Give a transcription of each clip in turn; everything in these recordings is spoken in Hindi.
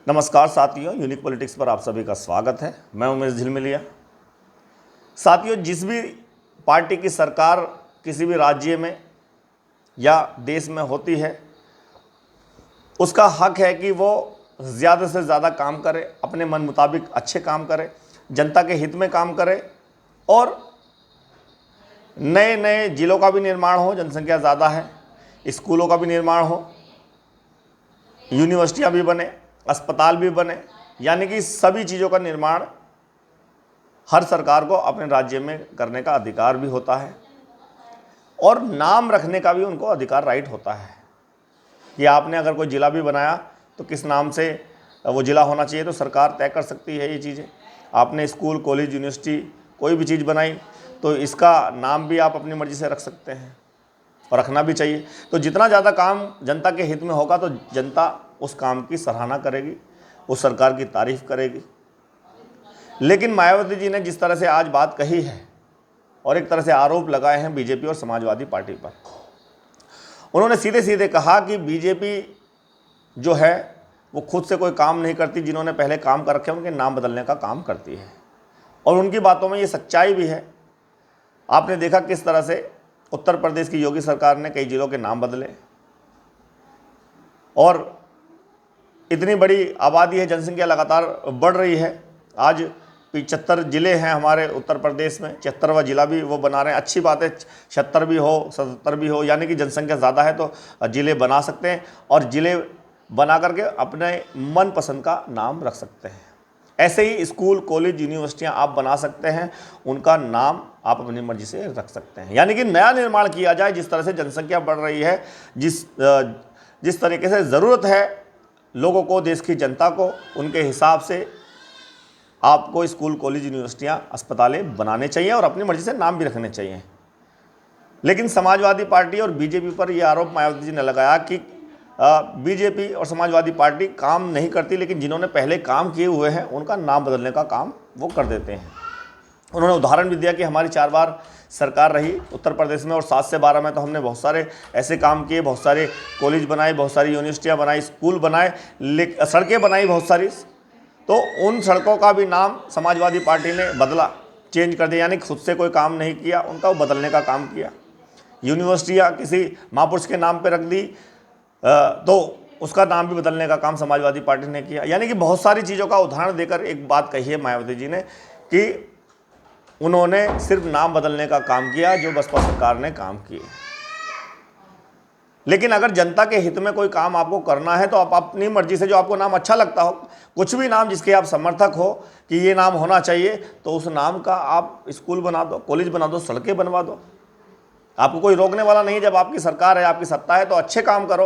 नमस्कार साथियों, यूनिक पॉलिटिक्स पर आप सभी का स्वागत है। मैं उमेश झिलमिलिया। साथियों, जिस भी पार्टी की सरकार किसी भी राज्य में या देश में होती है, उसका हक है कि वो ज़्यादा से ज़्यादा काम करे, अपने मन मुताबिक अच्छे काम करे, जनता के हित में काम करे और नए नए जिलों का भी निर्माण हो। जनसंख्या ज़्यादा है, स्कूलों का भी निर्माण हो, यूनिवर्सिटियाँ भी बने, अस्पताल भी बने, यानी कि सभी चीज़ों का निर्माण हर सरकार को अपने राज्य में करने का अधिकार भी होता है और नाम रखने का भी उनको अधिकार, राइट होता है कि आपने अगर कोई ज़िला भी बनाया तो किस नाम से वो ज़िला होना चाहिए, तो सरकार तय कर सकती है ये चीज़ें। आपने स्कूल, कॉलेज, यूनिवर्सिटी कोई भी चीज़ बनाई तो इसका नाम भी आप अपनी मर्ज़ी से रख सकते हैं और रखना भी चाहिए। तो जितना ज़्यादा काम जनता के हित में होगा तो जनता उस काम की सराहना करेगी, उस सरकार की तारीफ करेगी। लेकिन मायावती जी ने जिस तरह से आज बात कही है और एक तरह से आरोप लगाए हैं बीजेपी और समाजवादी पार्टी पर, उन्होंने सीधे सीधे कहा कि बीजेपी जो है वो खुद से कोई काम नहीं करती, जिन्होंने पहले काम कर रखे हैं उनके नाम बदलने का काम करती है। और उनकी बातों में ये सच्चाई भी है। आपने देखा किस तरह से उत्तर प्रदेश की योगी सरकार ने कई जिलों के नाम बदले और इतनी बड़ी आबादी है, जनसंख्या लगातार बढ़ रही है। आज 75 ज़िले हैं हमारे उत्तर प्रदेश में, 76वां ज़िला भी वो बना रहे हैं। अच्छी बात है, 76 भी हो, 77 भी हो, यानी कि जनसंख्या ज़्यादा है तो ज़िले बना सकते हैं और ज़िले बना करके अपने मनपसंद का नाम रख सकते हैं। ऐसे ही स्कूल, कॉलेज, यूनिवर्सिटियाँ आप बना सकते हैं, उनका नाम आप अपनी मर्जी से रख सकते हैं। यानी कि नया निर्माण किया जाए। जिस तरह से जनसंख्या बढ़ रही है, जिस तरीके से ज़रूरत है लोगों को, देश की जनता को, उनके हिसाब से आपको स्कूल, कॉलेज, यूनिवर्सिटियाँ, अस्पतालें बनाने चाहिए और अपनी मर्जी से नाम भी रखने चाहिए। लेकिन समाजवादी पार्टी और बीजेपी पर यह आरोप मायावती जी ने लगाया कि बीजेपी और समाजवादी पार्टी काम नहीं करती, लेकिन जिन्होंने पहले काम किए हुए हैं उनका नाम बदलने का काम वो कर देते हैं। उन्होंने उदाहरण भी दिया कि हमारी 4 बार सरकार रही उत्तर प्रदेश में और 7 से 12 में तो हमने बहुत सारे ऐसे काम किए, बहुत सारे कॉलेज बनाए, बहुत सारी यूनिवर्सिटियाँ बनाई, स्कूल बनाए, सड़कें बनाई बहुत सारी। तो उन सड़कों का भी नाम समाजवादी पार्टी ने बदला, चेंज कर दिया, यानी खुद से कोई काम नहीं किया, उनका वो बदलने का काम किया। यूनिवर्सिटियाँ किसी महापुरुष के नाम पर रख दी तो उसका नाम भी बदलने का काम समाजवादी पार्टी ने किया। यानी कि बहुत सारी चीज़ों का उदाहरण देकर एक बात कही है मायावती जी ने कि उन्होंने सिर्फ नाम बदलने का काम किया जो बसपा सरकार ने काम किए। लेकिन अगर जनता के हित में कोई काम आपको करना है तो आप अपनी मर्जी से, जो आपको नाम अच्छा लगता हो, कुछ भी नाम जिसके आप समर्थक हो कि ये नाम होना चाहिए, तो उस नाम का आप स्कूल बना दो, कॉलेज बना दो, सड़कें बनवा दो। आपको कोई रोकने वाला नहीं। जब आपकी सरकार है, आपकी सत्ता है, तो अच्छे काम करो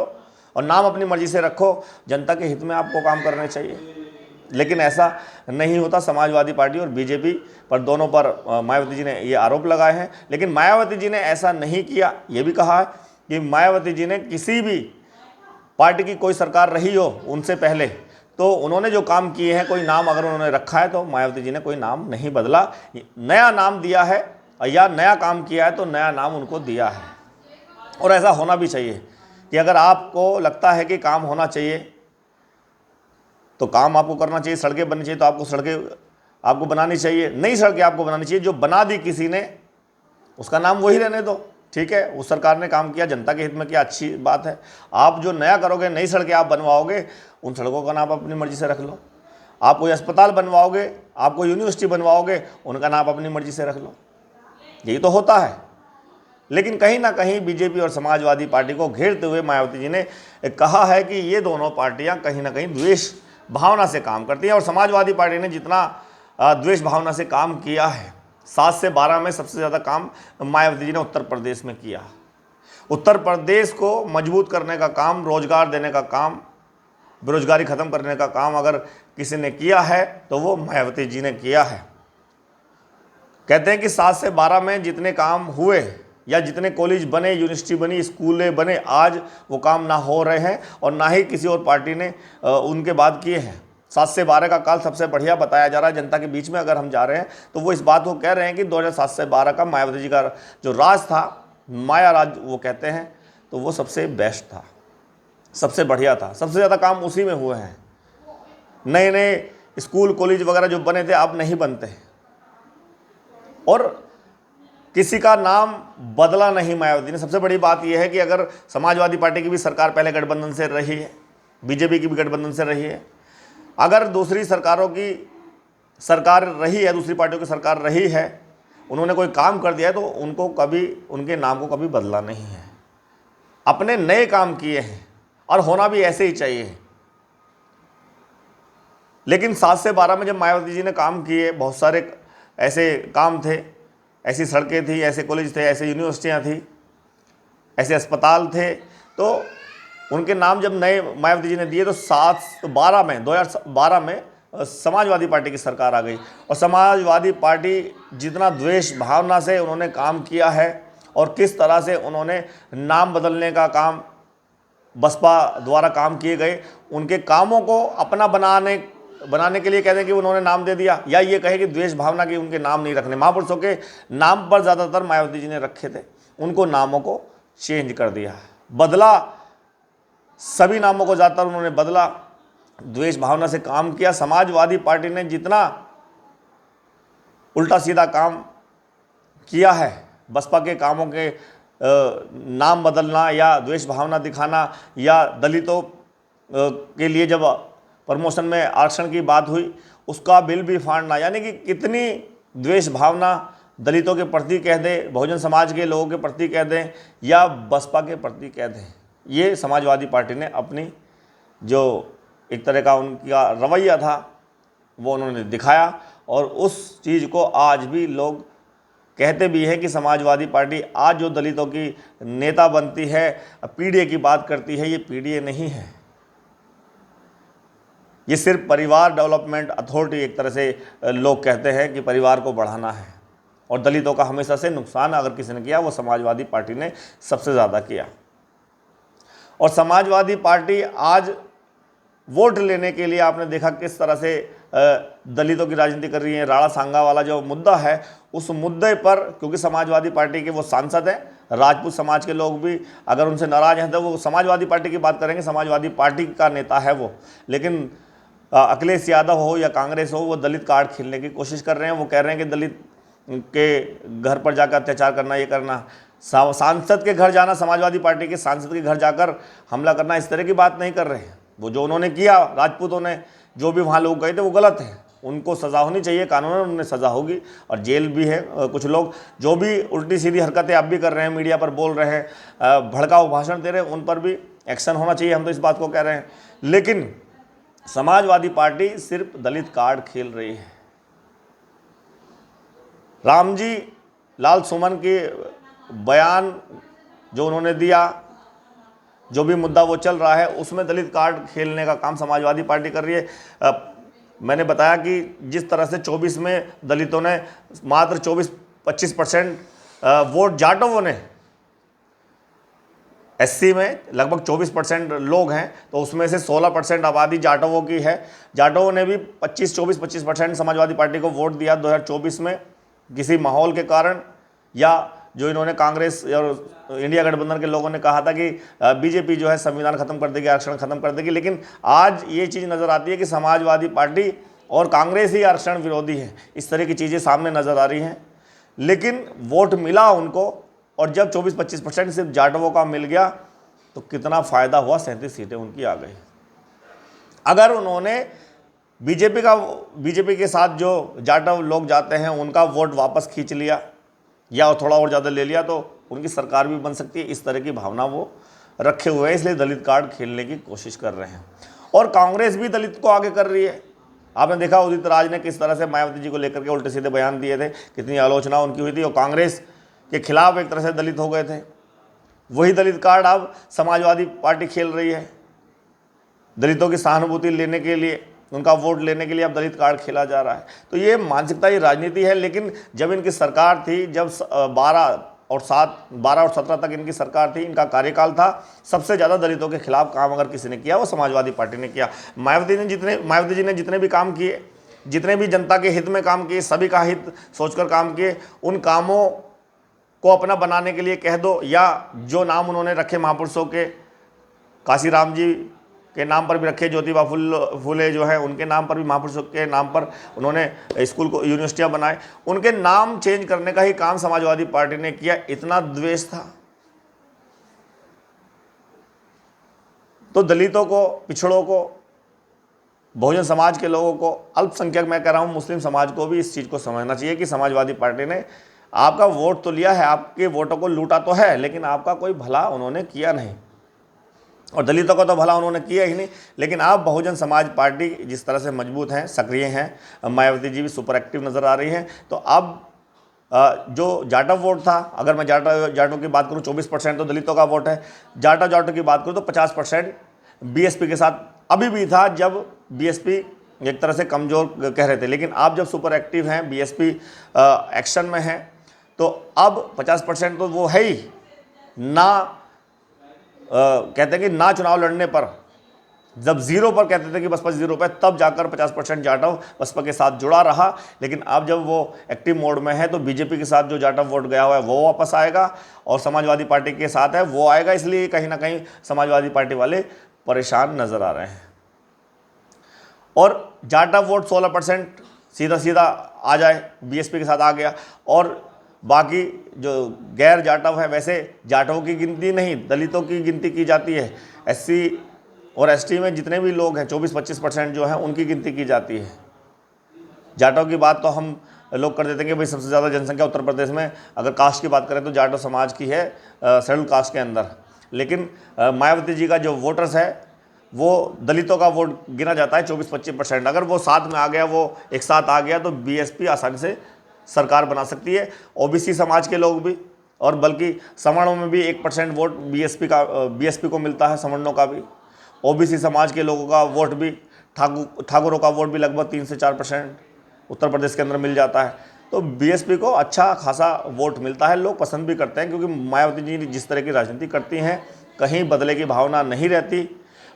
और नाम अपनी मर्जी से रखो। जनता के हित में आपको काम करने चाहिए। लेकिन ऐसा नहीं होता। समाजवादी पार्टी और बीजेपी पर, दोनों पर मायावती जी ने ये आरोप लगाए हैं। लेकिन मायावती जी ने ऐसा नहीं किया। ये भी कहा है कि मायावती जी ने किसी भी पार्टी की कोई सरकार रही हो उनसे पहले, तो उन्होंने जो काम किए हैं, कोई नाम अगर उन्होंने रखा है तो मायावती जी ने कोई नाम नहीं बदला, नया नाम दिया है या नया काम किया है तो नया नाम उनको दिया है। और ऐसा होना भी चाहिए कि अगर आपको लगता है कि काम होना चाहिए तो काम आपको करना चाहिए। सड़कें बननी चाहिए तो आपको सड़कें आपको बनानी चाहिए, नई सड़कें आपको बनानी चाहिए। जो बना दी किसी ने उसका नाम वही रहने दो, ठीक है। उस सरकार ने काम किया, जनता के हित में किया, अच्छी बात है। आप जो नया करोगे, नई सड़कें आप बनवाओगे, उन सड़कों का नाम अपनी मर्जी से रख लो। आप कोई अस्पताल बनवाओगे, आप कोई यूनिवर्सिटी बनवाओगे, उनका नाम अपनी मर्जी से रख लो। यही तो होता है। लेकिन कहीं ना कहीं बीजेपी और समाजवादी पार्टी को घेरते हुए मायावती जी ने कहा है कि ये दोनों पार्टियां कहीं ना कहीं द्वेष भावना से काम करती हैं। और समाजवादी पार्टी ने जितना द्वेष भावना से काम किया है, 7 से 12 में सबसे ज़्यादा काम मायावती जी ने उत्तर प्रदेश में किया। उत्तर प्रदेश को मजबूत करने का काम, रोजगार देने का काम, बेरोजगारी ख़त्म करने का काम अगर किसी ने किया है तो वो मायावती जी ने किया है। कहते हैं कि 7 से 12 में जितने काम हुए या जितने कॉलेज बने, यूनिवर्सिटी बनी, स्कूलें बने, आज वो काम ना हो रहे हैं और ना ही किसी और पार्टी ने उनके बाद किए हैं। 7 से 12 का काल सबसे बढ़िया बताया जा रहा है। जनता के बीच में अगर हम जा रहे हैं तो वो इस बात को कह रहे हैं कि 2007 से 12 का मायावती जी का जो राज था, माया राज वो कहते हैं, तो वो सबसे बेस्ट था, सबसे बढ़िया था, सबसे ज़्यादा काम उसी में हुए हैं। नए नए स्कूल कॉलेज वगैरह जो बने थे अब नहीं बनते, और किसी का नाम बदला नहीं मायावती ने। सबसे बड़ी बात यह है कि अगर समाजवादी पार्टी की भी सरकार पहले गठबंधन से रही है, बीजेपी की भी गठबंधन से रही है, अगर दूसरी सरकारों की सरकार रही है, दूसरी पार्टियों की सरकार रही है, उन्होंने कोई काम कर दिया है तो उनको कभी, उनके नाम को कभी बदला नहीं है। अपने नए काम किए हैं और होना भी ऐसे ही चाहिए। लेकिन 7 से 12 में जब मायावती जी ने काम किए, बहुत सारे ऐसे काम थे, ऐसी सड़कें थी, ऐसे कॉलेज थे, ऐसे यूनिवर्सिटियाँ थी, ऐसे अस्पताल थे, तो उनके नाम जब नए मायावती जी ने दिए तो 2012 में समाजवादी पार्टी की सरकार आ गई। और समाजवादी पार्टी जितना द्वेष भावना से उन्होंने काम किया है और किस तरह से उन्होंने नाम बदलने का काम बसपा द्वारा काम किए गए, उनके कामों को अपना बनाने के लिए कहते हैं कि उन्होंने नाम दे दिया, या ये कहे कि द्वेष भावना की उनके नाम नहीं रखने। महापुरुषों के नाम पर ज़्यादातर मायावती जी ने रखे थे, उनको नामों को चेंज कर दिया, बदला, सभी नामों को ज़्यादातर उन्होंने बदला, द्वेष भावना से काम किया। समाजवादी पार्टी ने जितना उल्टा सीधा काम किया है, बसपा के कामों के नाम बदलना या द्वेष भावना दिखाना, या दलितों के लिए जब प्रमोशन में आरक्षण की बात हुई उसका बिल भी फाड़ना, यानी कि कितनी द्वेष भावना दलितों के प्रति कह दें, बहुजन समाज के लोगों के प्रति कह दें, या बसपा के प्रति कह दें, ये समाजवादी पार्टी ने अपनी जो एक तरह का उनका रवैया था वो उन्होंने दिखाया। और उस चीज़ को आज भी लोग कहते भी हैं कि समाजवादी पार्टी आज जो दलितों की नेता बनती है, पीडीए की बात करती है, ये पीडीए नहीं है, ये सिर्फ परिवार डेवलपमेंट अथॉरिटी, एक तरह से लोग कहते हैं कि परिवार को बढ़ाना है। और दलितों का हमेशा से नुकसान अगर किसी ने किया वो समाजवादी पार्टी ने सबसे ज़्यादा किया। और समाजवादी पार्टी आज वोट लेने के लिए आपने देखा किस तरह से दलितों की राजनीति कर रही है। राणा सांगा वाला जो मुद्दा है, उस मुद्दे पर क्योंकि समाजवादी पार्टी के वो सांसद हैं, राजपूत समाज के लोग भी अगर उनसे नाराज़ हैं तो वो समाजवादी पार्टी की बात करेंगे, समाजवादी पार्टी का नेता है वो। लेकिन अखिलेश यादव हो या कांग्रेस हो, वो दलित कार्ड खेलने की कोशिश कर रहे हैं। वो कह रहे हैं कि दलित के घर पर जाकर अत्याचार करना, ये करना, सांसद के घर जाना, समाजवादी पार्टी के सांसद के घर जाकर हमला करना, इस तरह की बात नहीं कर रहे हैं। वो जो उन्होंने किया, राजपूतों ने जो भी वहाँ लोग गए थे वो गलत है, उनको सज़ा होनी चाहिए, कानूनन उन्हें सज़ा होगी और जेल भी है। कुछ लोग जो भी उल्टी सीधी हरकतें अब भी कर रहे हैं, मीडिया पर बोल रहे हैं, भड़काऊ भाषण दे रहे हैं, उन पर भी एक्शन होना चाहिए, हम तो इस बात को कह रहे हैं। लेकिन समाजवादी पार्टी सिर्फ दलित कार्ड खेल रही है। रामजी लाल सुमन के बयान जो उन्होंने दिया, जो भी मुद्दा वो चल रहा है, उसमें दलित कार्ड खेलने का काम समाजवादी पार्टी कर रही है। मैंने बताया कि जिस तरह से 24 में दलितों ने मात्र 24-25% वोट जाटवों ने, एससी में लगभग 24% लोग हैं, तो उसमें से 16% आबादी जाटवों की है। जाटवों ने भी 24-25% समाजवादी पार्टी को वोट दिया 2024 में, किसी माहौल के कारण, या जो इन्होंने कांग्रेस और इंडिया गठबंधन के लोगों ने कहा था कि बीजेपी जो है संविधान खत्म कर देगी, आरक्षण खत्म कर देगी। लेकिन आज ये चीज़ नज़र आती है कि समाजवादी पार्टी और कांग्रेस ही आरक्षण विरोधी है, इस तरह की चीज़ें सामने नज़र आ रही हैं। लेकिन वोट मिला उनको, और जब 24-25% सिर्फ जाटवों का मिल गया तो कितना फ़ायदा हुआ, 37 सीटें उनकी आ गई। अगर उन्होंने बीजेपी के साथ जो जाटव लोग जाते हैं उनका वोट वापस खींच लिया या थोड़ा और ज़्यादा ले लिया तो उनकी सरकार भी बन सकती है, इस तरह की भावना वो रखे हुए हैं, इसलिए दलित कार्ड खेलने की कोशिश कर रहे हैं। और कांग्रेस भी दलित को आगे कर रही है। आपने देखा उदित राज ने किस तरह से मायावती जी को लेकर के उल्टे सीधे बयान दिए थे, कितनी आलोचना उनकी हुई थी, और कांग्रेस के खिलाफ एक तरह से दलित हो गए थे। वही दलित कार्ड अब समाजवादी पार्टी खेल रही है, दलितों की सहानुभूति लेने के लिए, उनका वोट लेने के लिए अब दलित कार्ड खेला जा रहा है। तो ये मानसिकता, ये राजनीति है। लेकिन जब इनकी सरकार थी, जब 12 और 17 तक इनकी सरकार थी, इनका कार्यकाल था, सबसे ज़्यादा दलितों के खिलाफ काम अगर किसी ने किया वो समाजवादी पार्टी ने किया। मायावती जी ने जितने भी काम किए, जितने भी जनता के हित में काम किए, सभी का हित सोचकर काम किए, उन कामों को अपना बनाने के लिए कह दो, या जो नाम उन्होंने रखे महापुरुषों के, काशीराम जी के नाम पर भी रखे, ज्योतिबा फुले जो है उनके नाम पर भी, महापुरुषों के नाम पर उन्होंने स्कूल को, यूनिवर्सिटियाँ बनाए। उनके नाम चेंज करने का ही काम समाजवादी पार्टी ने किया। इतना द्वेष था। तो दलितों को, पिछड़ों को, बहुजन समाज के लोगों को, अल्पसंख्यक मैं कह रहा हूँ मुस्लिम समाज को भी इस चीज़ को समझना चाहिए कि समाजवादी पार्टी ने आपका वोट तो लिया है, आपके वोटों को लूटा तो है, लेकिन आपका कोई भला उन्होंने किया नहीं, और दलितों का तो भला उन्होंने किया ही नहीं। लेकिन आप बहुजन समाज पार्टी जिस तरह से मजबूत हैं, सक्रिय हैं, मायावती जी भी सुपर एक्टिव नज़र आ रही हैं, तो अब जो जाटव वोट था, अगर मैं जाटों की बात करूं 24% तो दलितों का वोट है। जाटों की बात करूं तो 50% बीएसपी के साथ अभी भी था, जब बीएसपी एक तरह से कमज़ोर कह रहे थे। लेकिन आप जब सुपर एक्टिव हैं, बीएसपी एक्शन में है, तो अब 50% तो वो है ही ना। कहते हैं कि ना चुनाव लड़ने पर, जब जीरो पर कहते थे कि बसपा जीरो पर, तब जाकर 50% जाटव बसपा के साथ जुड़ा रहा। लेकिन अब जब वो एक्टिव मोड में है तो बीजेपी के साथ जो जाटव वोट गया हुआ है वो वापस आएगा, और समाजवादी पार्टी के साथ है वो आएगा। इसलिए कहीं ना कहीं समाजवादी पार्टी वाले परेशान नजर आ रहे हैं। और जाटव वोट 16% सीधा आ जाए, बीएसपी के साथ आ गया, और बाकी जो गैर जाटव है, वैसे जाटवों की गिनती नहीं, दलितों की गिनती की जाती है। एससी और एसटी में जितने भी लोग हैं 24-25% जो हैं उनकी गिनती की जाती है। जाटव की बात तो हम लोग कर देते हैं कि भाई सबसे ज़्यादा जनसंख्या उत्तर प्रदेश में, अगर कास्ट की बात करें तो जाटव समाज की है शेड्यूल कास्ट के अंदर। लेकिन मायावती जी का जो वोटर्स है वो दलितों का वोट गिना जाता है 24-25%। अगर वो साथ में आ गया, वो एक साथ आ गया, तो बीएसपी आसानी से सरकार बना सकती है। ओबीसी समाज के लोग भी, और बल्कि सवर्णों में भी 1% वोट बीएसपी को मिलता है, सवर्णों का भी। ओबीसी समाज के लोगों का वोट भी, ठाकुरों का वोट भी लगभग 3 से 4% उत्तर प्रदेश के अंदर मिल जाता है। तो बीएसपी को अच्छा खासा वोट मिलता है, लोग पसंद भी करते हैं, क्योंकि मायावती जी जिस तरह की राजनीति करती हैं, कहीं बदले की भावना नहीं रहती,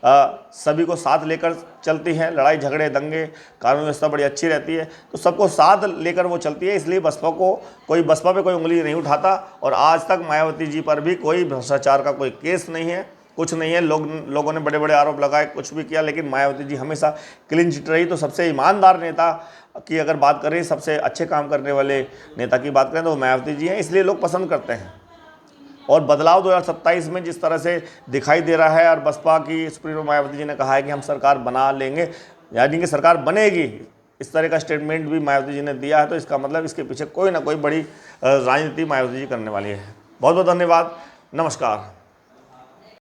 सभी को साथ लेकर चलती हैं। लड़ाई झगड़े दंगे, कानून व्यवस्था बड़ी अच्छी रहती है, तो सबको साथ लेकर वो चलती है। इसलिए बसपा पे कोई उंगली नहीं उठाता, और आज तक मायावती जी पर भी कोई भ्रष्टाचार का कोई केस नहीं है, कुछ नहीं है। लोगों ने बड़े बड़े आरोप लगाए, कुछ भी किया, लेकिन मायावती जी हमेशा क्लीन चिट रही। तो सबसे ईमानदार नेता की अगर बात करें, सबसे अच्छे काम करने वाले नेता की बात करें तो मायावती जी हैं, इसलिए लोग पसंद करते हैं। और बदलाव 2027 में जिस तरह से दिखाई दे रहा है, और बसपा की सुप्रीमो मायावती जी ने कहा है कि हम सरकार बना लेंगे, यानी कि सरकार बनेगी, इस तरह का स्टेटमेंट भी मायावती जी ने दिया है, तो इसका मतलब इसके पीछे कोई ना कोई बड़ी राजनीति मायावती जी करने वाली है। बहुत बहुत धन्यवाद, नमस्कार।